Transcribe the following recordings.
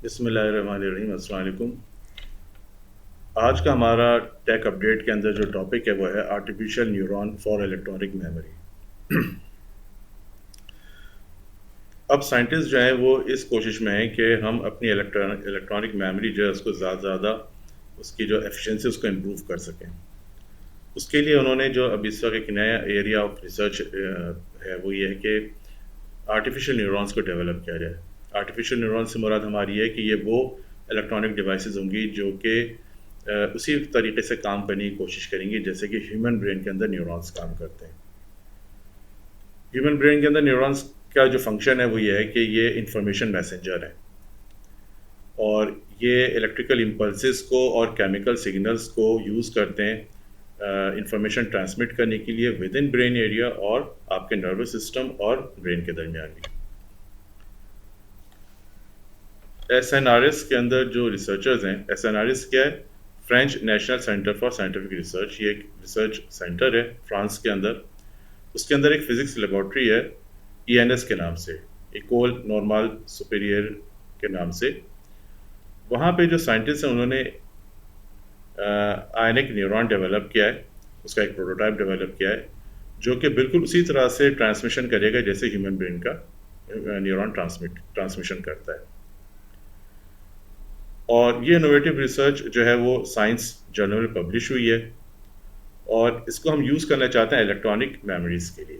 बिस्मिल्लाहिर्रहमानिर्रहीम। अस्सलाम वालेकुम। आज का हमारा टेक अपडेट के अंदर जो टॉपिक है वो है artificial neuron for electronic memory. अब साइंटिस्ट जो हैं वो इस कोशिश में हैं कि हम अपनी इलेक्ट्रॉनिक मेमोरी जो है उसको ज़्यादा से ज़्यादा उसकी जो एफिशिएंसी उसको इम्प्रूव कर सकें। उसके लिए उन्होंने जो अब इस वक्त एक नया एरिया ऑफ रिसर्च है वो ये है कि आर्टिफिशियल न्यूरॉन्स को डेवलप किया जाए। आर्टिफिशियल न्यूरॉन से मुराद हमारी है कि ये वो इलेक्ट्रॉनिक डिवाइसेस होंगी जो कि उसी तरीके से काम करने की कोशिश करेंगी जैसे कि ह्यूमन ब्रेन के अंदर न्यूरॉन्स काम करते हैं। ह्यूमन ब्रेन के अंदर न्यूरॉन्स का जो फंक्शन है वो ये है कि ये इंफॉर्मेशन मैसेंजर है और ये इलेक्ट्रिकल इम्पल्सेस को और केमिकल सिग्नल्स को यूज़ करते हैं इंफॉर्मेशन ट्रांसमिट करने के लिए विद इन ब्रेन एरिया और आपके नर्वस सिस्टम और ब्रेन के दरमियान भी। SNRS के अंदर जो रिसर्चर्स हैं, SNRS क्या है? French national centre for scientific research. ये एक रिसर्च सेंटर है फ्रांस के अंदर। उसके अंदर एक फिज़िक्स लेबॉर्ट्री है ENS के नाम से, इकोल नॉर्मल सुपीरियर के नाम से। वहाँ पे जो साइंटिस्ट हैं उन्होंने आयनिक न्यूरॉन डेवलप किया है, उसका एक प्रोटोटाइप डेवलप किया है जो कि बिल्कुल उसी तरह से ट्रांसमिशन करेगा जैसे ह्यूमन ब्रेन का न्यूरॉन ट्रांसमिशन करता है। और ये इनोवेटिव रिसर्च जो है वो साइंस जर्नल में पब्लिश हुई है और इसको हम यूज़ करना चाहते हैं इलेक्ट्रॉनिक मेमोरीज के लिए।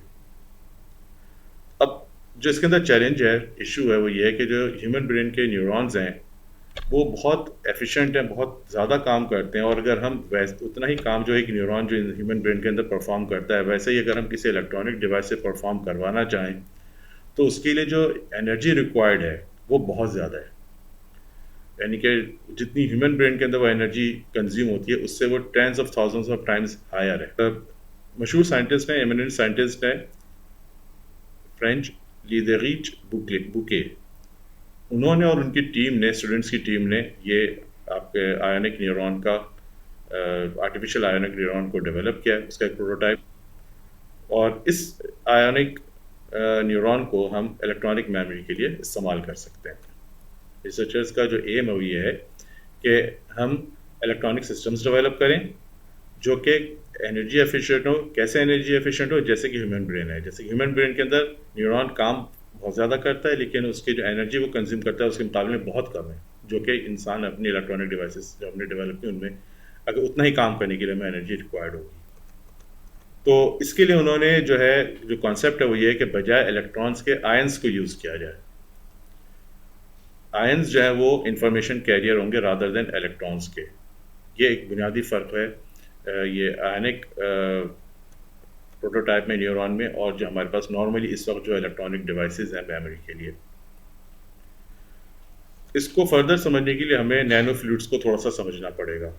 अब जो इसके अंदर चैलेंज है, इशू है, वो ये है कि जो ह्यूमन ब्रेन के न्यूरॉन्स हैं वो बहुत एफिशिएंट हैं, बहुत ज़्यादा काम करते हैं और अगर हम वैसे उतना ही काम जो एक न्यूरॉन जो ह्यूमन ब्रेन के अंदर परफॉर्म करता है वैसे ही अगर हम किसी इलेक्ट्रॉनिक डिवाइस से परफॉर्म करवाना चाहें तो उसके लिए जो एनर्जी रिक्वायर्ड है वो बहुत ज़्यादा है। यानी कि जितनी ह्यूमन ब्रेन के अंदर वो एनर्जी कंज्यूम होती है उससे वो tens of thousands of times higher है। मशहूर साइंटिस्ट हैं, एमिनेंट साइंटिस्ट हैं, फ्रेंच लीदेरिच बुके। उन्होंने और उनकी टीम ने, स्टूडेंट्स की टीम ने ये आपके आयोनिक न्यूरॉन का आर्टिफिशियल आयोनिक न्यूरॉन को डेवलप किया, उसका एक प्रोटोटाइप। और इस आयोनिक न्यूरॉन को हम इलेक्ट्रॉनिक मेमोरी के लिए इस्तेमाल कर सकते हैं। रिसर्चर्स का जो एम है वो ये है कि हम इलेक्ट्रॉनिक सिस्टम्स डेवलप करें जो कि एनर्जी एफिशिएंट हो। कैसे एनर्जी एफिशिएंट हो? जैसे कि ह्यूमन ब्रेन है, जैसे ह्यूमन ब्रेन के अंदर न्यूरॉन काम बहुत ज़्यादा करता है लेकिन उसकी जो एनर्जी वो कंज्यूम करता है उसके मुकाबले में बहुत कम है, जो कि इंसान अपनी इलेक्ट्रॉनिक डिवाइसेस जो हमने डेवलप की उनमें अगर उतना ही काम करने के लिए हमें एनर्जी रिक्वायर्ड होगी। तो इसके लिए उन्होंने जो है जो कॉन्सेप्ट है वो ये है कि बजाय इलेक्ट्रॉन्स के आयंस को यूज़ किया जाए। आयंस जो है वो इंफॉर्मेशन कैरियर होंगे रादर देन इलेक्ट्रॉन्स के। ये एक बुनियादी फ़र्क है ये आयनिक प्रोटोटाइप में न्यूरॉन में और जो हमारे पास नॉर्मली इस वक्त जो इलेक्ट्रॉनिक डिवाइसेस हैं मेमोरी के लिए। इसको फर्दर समझने के लिए हमें नैनो फ्लूइड्स को थोड़ा सा समझना पड़ेगा।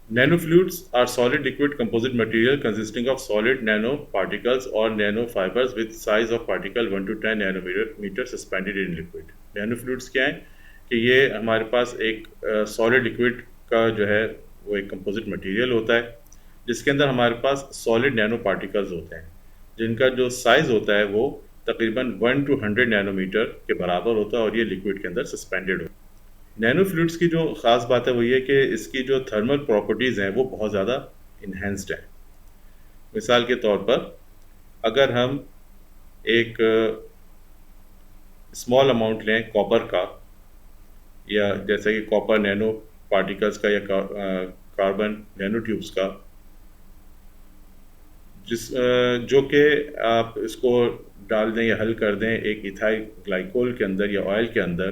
Nano fluids are solid liquid composite material consisting of solid nano particles और nano fibres with size of particle 1 to 10 nanometre suspended in liquid. Nano fluids क्या है कि ये हमारे पास एक सॉलिड लिक्विड का जो है वो एक कंपोजिट मटेरियल होता है जिसके अंदर हमारे पास सॉलिड नैनो पार्टिकल्स होते हैं जिनका जो साइज़ होता है वो तकरीबन 1 to 100 नैनोमीटर के बराबर होता है और ये लिक्विड के अंदर सस्पेंडेड होता है। नैनो फ्लूइड्स की जो ख़ास बात है वो ये कि इसकी जो थर्मल प्रॉपर्टीज़ हैं वो बहुत ज़्यादा इन्हेंस्ड हैं। मिसाल के तौर पर अगर हम एक स्मॉल अमाउंट लें कॉपर का, या जैसे कि कॉपर नैनो पार्टिकल्स का या कार्बन नैनो ट्यूब्स का, जो कि आप इसको डाल दें या हल कर दें एक इथाइल ग्लाइकोल के अंदर या ऑयल के अंदर,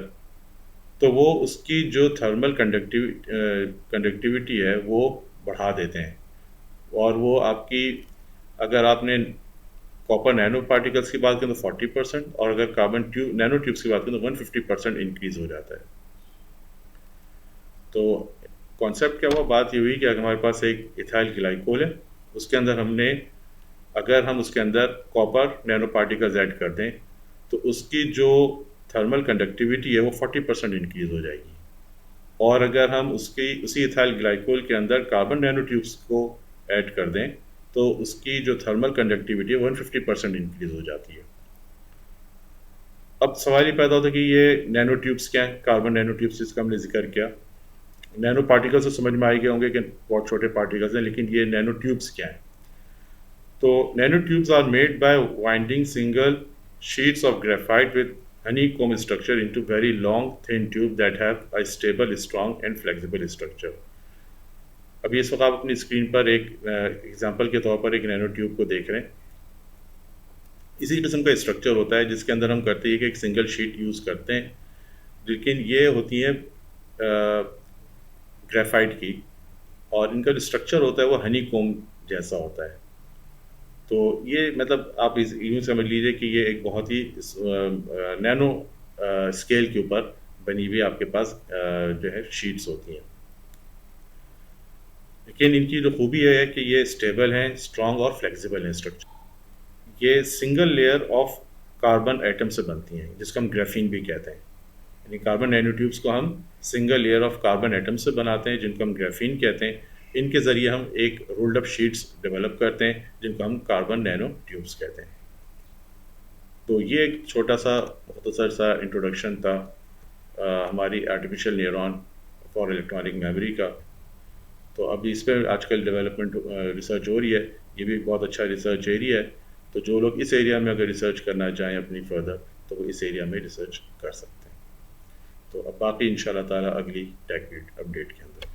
तो वो उसकी जो थर्मल कंडक्टिविटी है वो बढ़ा देते हैं और वो आपकी, अगर आपने कॉपर नैनो पार्टिकल्स की बात करें तो 40% और अगर कार्बन नैनो ट्यूब्स की बात करें तो 150% इंक्रीज़ हो जाता है। तो कॉन्सेप्ट क्या हुआ? बात ये हुई कि अगर हमारे पास एक इथाइल ग्लाइकोल है उसके अंदर अगर हम उसके अंदर कॉपर नैनो पार्टिकल्स ऐड कर दें तो उसकी जो थर्मल कंडक्टिविटी है वो 40% इंक्रीज़ हो जाएगी। और अगर हम उसी इथाइल ग्लाइकोल के अंदर कार्बन नैनो ट्यूब्स को ऐड कर दें तो उसकी जो थर्मल कंडक्टिविटी है 150% इंक्रीज़ हो जाती है। अब सवाल ये पैदा होता है कि ये नैनो ट्यूब्स क्या हैं, कार्बन नैनो ट्यूब्स जिसका हमने जिक्र किया। नैनो पार्टिकल्स तो समझ में आ ही गए होंगे कि बहुत छोटे पार्टिकल्स हैं, लेकिन ये नैनो ट्यूब्स क्या हैं? तो nano tubes are made by winding single sheets of graphite with honeycomb structure into very long thin tube that have a stable strong and flexible structure। अभी इस वक्त आप अपनी स्क्रीन पर एक एग्जांपल के तौर पर एक नैनो ट्यूब को देख रहे हैं। इसी किस्म का स्ट्रक्चर होता है जिसके अंदर हम करते हैं कि एक सिंगल शीट यूज़ करते हैं, लेकिन ये होती है ग्रेफाइट की, और इनका जो स्ट्रक्चर होता है वो हनी कोम जैसा होता है। तो ये मतलब आप इस यूँ समझ लीजिए कि ये एक बहुत ही नैनो स्केल के ऊपर बनी हुई आपके पास जो है शीट्स होती हैं। लेकिन इनकी जो खूबी है कि ये स्टेबल हैं, स्ट्रॉन्ग और फ्लेक्सिबल हैं स्ट्रक्चर। ये single layer of carbon atom से बनती हैं जिसको हम ग्राफीन भी कहते हैं। यानी कार्बन नैनो ट्यूब्स को हम single layer of carbon atom से बनाते हैं जिनको हम ग्राफीन कहते हैं। इनके ज़रिए हम एक रोल्ड अप शीट्स डेवलप करते हैं जिनको हम कार्बन नैनो ट्यूब्स कहते हैं। तो ये एक छोटा सा मुख्तसर सा इंट्रोडक्शन था हमारी artificial neuron for electronic memory का। तो अभी इस पर आजकल डेवलपमेंट रिसर्च हो रही है। ये भी बहुत अच्छा रिसर्च एरिया है। तो जो लोग इस एरिया में अगर रिसर्च करना चाहें अपनी फर्दर, तो वो इस एरिया में रिसर्च कर सकते हैं। तो अब बाकी इंशाल्लाह ताला अगली टेक अपडेट के अंदर